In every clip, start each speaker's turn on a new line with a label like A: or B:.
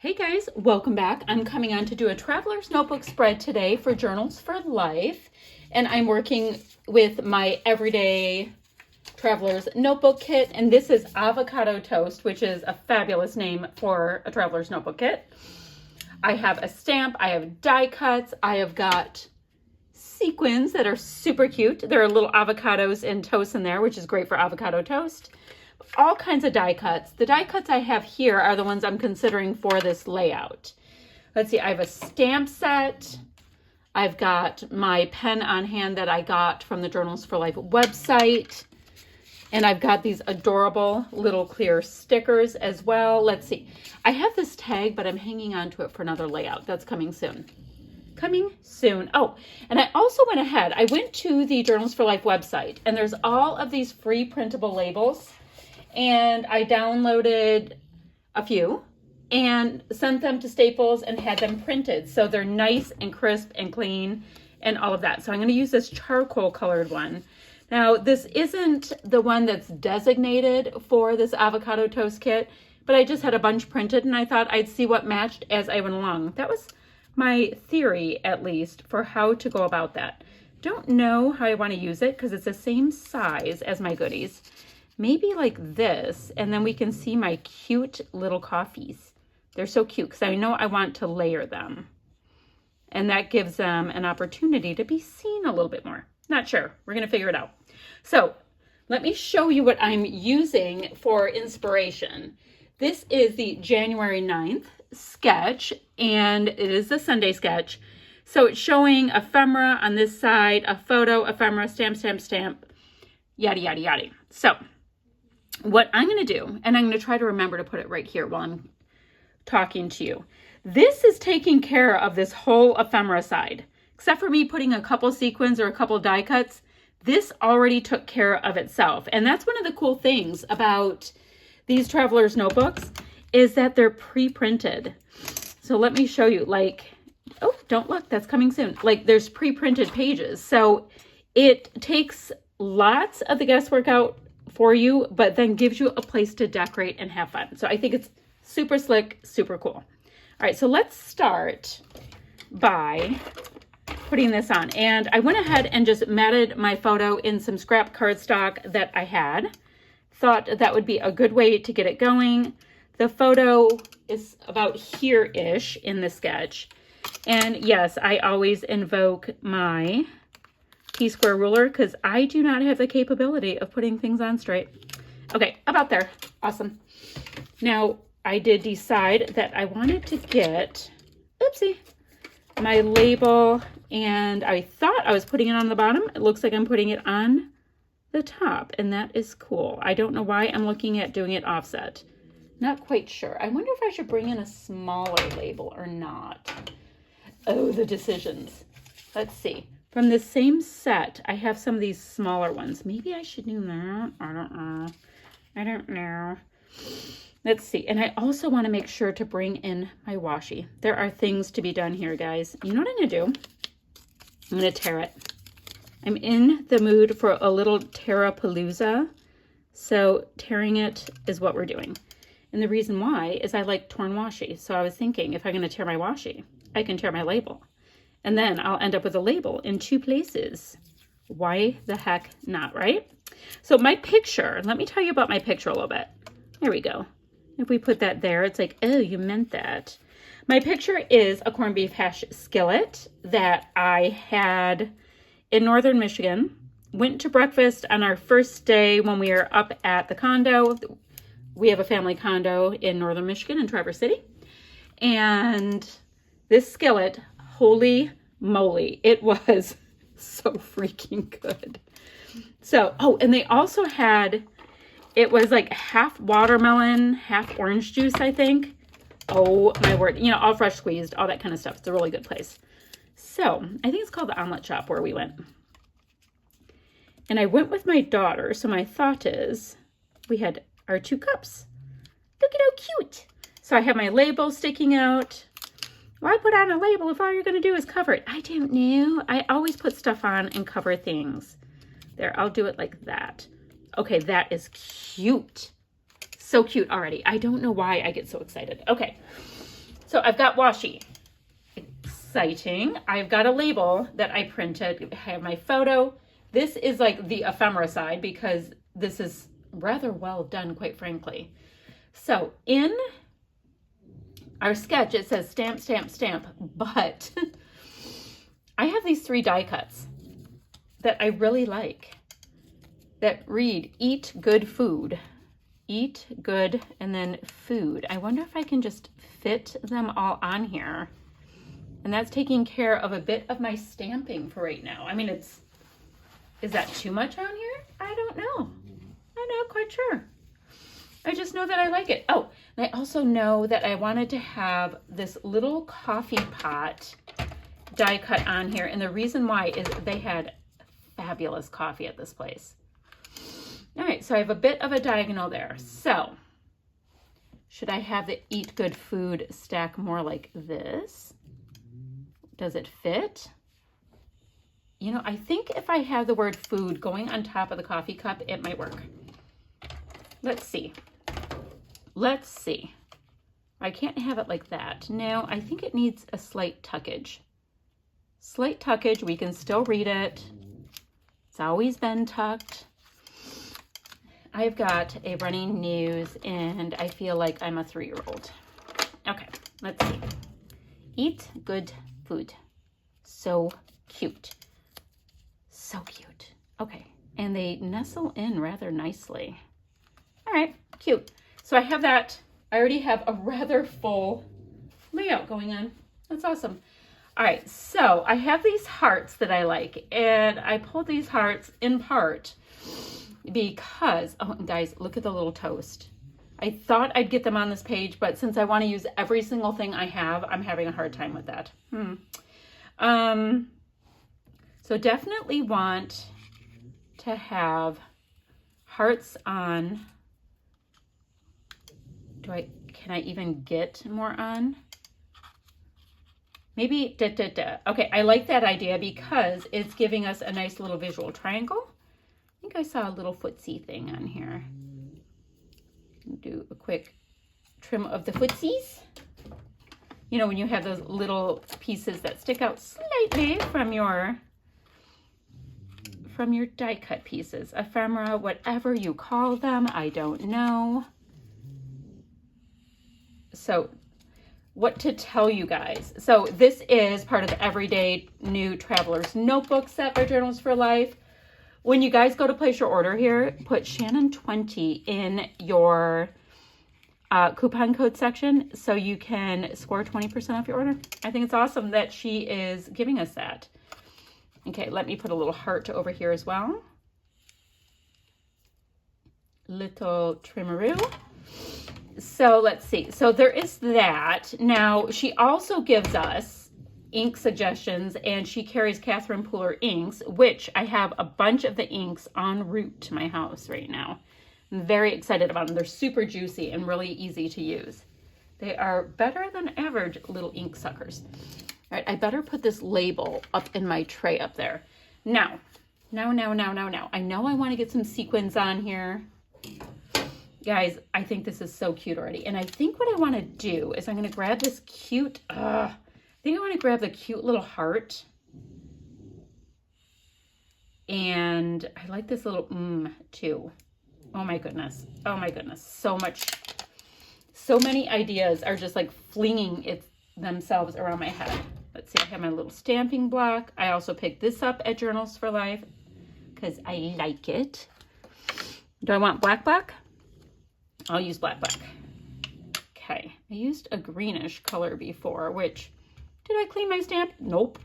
A: Hey guys, welcome back. I'm coming on to do a traveler's notebook spread today for Journals for Life. And I'm working with my everyday traveler's notebook kit. And this is Avocado Toast, which is a fabulous name for a traveler's notebook kit. I have a stamp, I have die cuts, I have got sequins that are super cute. There are little avocados and toast in there, which is great for avocado toast. All kinds of die cuts. The die cuts I have here are the ones I'm considering for this layout. Let's see, I have a stamp set. I've got my pen on hand that I got from the Journals for Life website. And I've got these adorable little clear stickers as well. Let's see. I have this tag, but I'm hanging on to it for another layout. That's coming soon. Coming soon. Oh, and I also went ahead. I went to the Journals for Life website, and there's all of these free printable labels. And I downloaded a few and sent them to Staples and had them printed. So they're nice and crisp and clean and all of that. So I'm going to use this charcoal colored one. Now, this isn't the one that's designated for this avocado toast kit, but I just had a bunch printed and I thought I'd see what matched as I went along. That was my theory, at least, for how to go about that. Don't know how I want to use it because it's the same size as my goodies. Maybe like this, and then we can see my cute little coffees. They're so cute because I know I want to layer them. And that gives them an opportunity to be seen a little bit more. Not sure. We're going to figure it out. So let me show you what I'm using for inspiration. This is the January 9th sketch, and it is the Sunday sketch. So it's showing ephemera on this side, a photo, ephemera, stamp, stamp, stamp, yada, yada, yada. So what I'm going to do, and I'm going to try to remember to put it right here while I'm talking to you. This is taking care of this whole ephemera side. Except for me putting a couple sequins or a couple die cuts, this already took care of itself. And that's one of the cool things about these traveler's notebooks is that they're pre-printed. So let me show you, like, oh, don't look, that's coming soon. Like, there's pre-printed pages. So it takes lots of the guesswork out for you, but then gives you a place to decorate and have fun. So I think it's super slick, super cool. All right, so let's start by putting this on. And I went ahead and just matted my photo in some scrap cardstock that I had. Thought that would be a good way to get it going. The photo is about here-ish in the sketch. And yes, I always invoke my T-square ruler because I do not have the capability of putting things on straight. Okay, about there. Awesome. Now, I did decide that I wanted to get, oopsie, my label, and I thought I was putting it on the bottom. It looks like I'm putting it on the top, and that is cool. I don't know why I'm looking at doing it offset. Not quite sure. I wonder if I should bring in a smaller label or not. Oh, the decisions. Let's see. From the same set, I have some of these smaller ones. Maybe I should do that. I don't know. Let's see. And I also want to make sure to bring in my washi. There are things to be done here, guys. You know what I'm going to do? I'm going to tear it. I'm in the mood for a little Terra-palooza. So tearing it is what we're doing. And the reason why is I like torn washi. So I was thinking if I'm going to tear my washi, I can tear my label. And then I'll end up with a label in two places. Why the heck not, right? So my picture, let me tell you about my picture a little bit. There we go. If we put that there, it's like, oh, you meant that. My picture is a corned beef hash skillet that I had in northern Michigan. Went to breakfast on our first day when we were up at the condo. We have a family condo in northern Michigan in Traverse City. And this skillet, holy moly, it was so freaking good. So, oh, and they also had, it was like half watermelon, half orange juice, I think. Oh my word, you know, all fresh squeezed, all that kind of stuff. It's a really good place. So I think it's called the Omelet Shop where we went. And I went with my daughter. So my thought is we had our 2 cups. Look at how cute. So I have my label sticking out. Why put on a label if all you're going to do is cover it? I don't know. I always put stuff on and cover things. There, I'll do it like that. Okay, that is cute. So cute already. I don't know why I get so excited. Okay, So I've got washi. Exciting. I've got a label that I printed. I have my photo. This is like the ephemera side because this is rather well done, quite frankly. So in our sketch, it says stamp, stamp, stamp, but I have these 3 die cuts that I really like that read, eat good food. Eat good and then food. I wonder if I can just fit them all on here. And that's taking care of a bit of my stamping for right now. I mean, is that too much on here? I don't know. I'm not quite sure. I just know that I like it. Oh, and I also know that I wanted to have this little coffee pot die cut on here. And the reason why is they had fabulous coffee at this place. All right, so I have a bit of a diagonal there. So should I have the eat good food stack more like this? Does it fit? You know, I think if I have the word food going on top of the coffee cup, it might work. Let's see. Let's see. I can't have it like that. No, I think it needs a slight tuckage. Slight tuckage, we can still read it. It's always been tucked. I've got a running nose and I feel like I'm a 3-year-old. Okay, let's see. Eat good food. So cute. So cute. Okay, and they nestle in rather nicely. All right, cute. So I have that. I already have a rather full layout going on. That's awesome. All right, so I have these hearts that I like, and I pulled these hearts in part because, oh, guys, look at the little toast. I thought I'd get them on this page, but since I want to use every single thing I have, I'm having a hard time with that. So definitely want to have hearts on. Can I even get more on? Maybe da, da, da. Okay, I like that idea because it's giving us a nice little visual triangle. I think I saw a little footsie thing on here. Do a quick trim of the footsies. You know, when you have those little pieces that stick out slightly from your die cut pieces, ephemera, whatever you call them, I don't know. So what to tell you guys. So this is part of the Everyday New Traveler's Notebook set by Journals for Life. When you guys go to place your order here, put Shannon20 in your coupon code section so you can score 20% off your order. I think it's awesome that she is giving us that. Okay, let me put a little heart over here as well. Little trimmeroo. So let's see. So there is that. Now, she also gives us ink suggestions, and she carries Catherine Pooler inks, which I have a bunch of the inks en route to my house right now. I'm very excited about them. They're super juicy and really easy to use. They are better than average little ink suckers. All right, I better put this label up in my tray up there. Now. I know I want to get some sequins on here. Guys, I think this is so cute already. And I think what I want to do is I'm going to grab this cute, I think I want to grab the cute little heart. And I like this little too. Oh my goodness. Oh my goodness. So many ideas are just like flinging themselves around my head. Let's see, I have my little stamping block. I also picked this up at Journals for Life because I like it. Do I want black? I'll use black. Okay, I used a greenish color before, which, did I clean my stamp? Nope.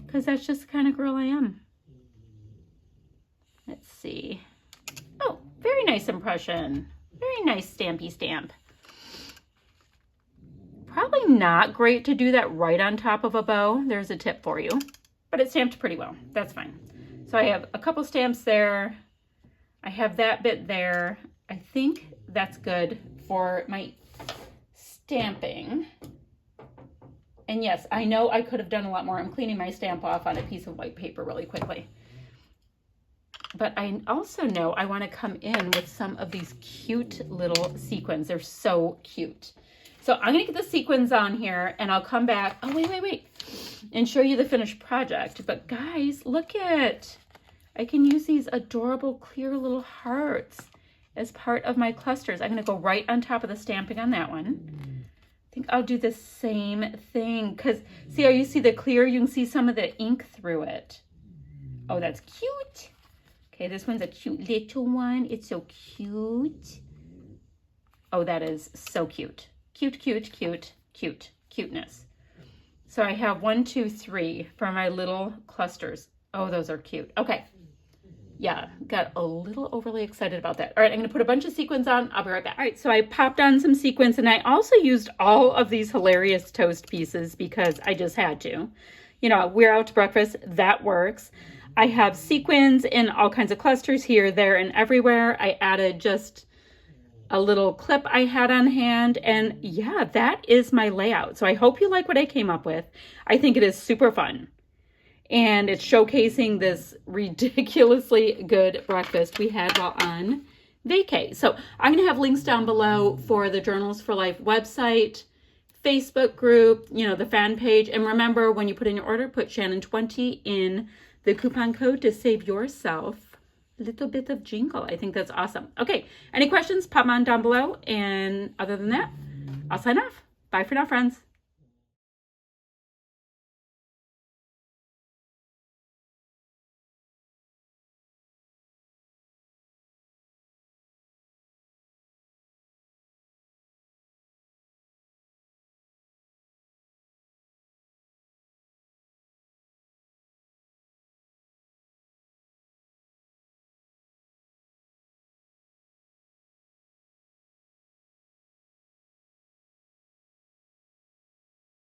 A: Because that's just the kind of girl I am. Let's see. Oh, very nice impression. Very nice stampy stamp. Probably not great to do that right on top of a bow. There's a tip for you. But it stamped pretty well. That's fine. So I have a couple stamps there. I have that bit there. I think that's good for my stamping. And yes, I know I could have done a lot more. I'm cleaning my stamp off on a piece of white paper really quickly. But I also know I want to come in with some of these cute little sequins. They're so cute. So I'm going to get the sequins on here and I'll come back. Oh, wait. And show you the finished project. But guys, look at, I can use these adorable clear little hearts as part of my clusters. I'm going to go right on top of the stamping on that one. I think I'll do the same thing because see how you see the clear? You can see some of the ink through it. Oh, that's cute. Okay, this one's a cute little one. It's so cute. Oh, that is so cute. Cuteness. So I have 1, 2, 3 for my little clusters. Oh, those are cute. Okay. Yeah, got a little overly excited about that. All right, I'm going to put a bunch of sequins on. I'll be right back. All right, so I popped on some sequins, and I also used all of these hilarious toast pieces because I just had to. You know, we're out to breakfast. That works. I have sequins in all kinds of clusters here, there, and everywhere. I added just a little clip I had on hand, and yeah, that is my layout. So I hope you like what I came up with. I think it is super fun, and it's showcasing this ridiculously good breakfast we had while on vacay. So I'm going to have links down below for the Journals for Life website, Facebook group, you know, the fan page, and remember when you put in your order, put Shannon20 in the coupon code to save yourself little bit of jingle. I think that's awesome. Okay, any questions, pop them on down below. And other than that, I'll sign off. Bye for now, friends.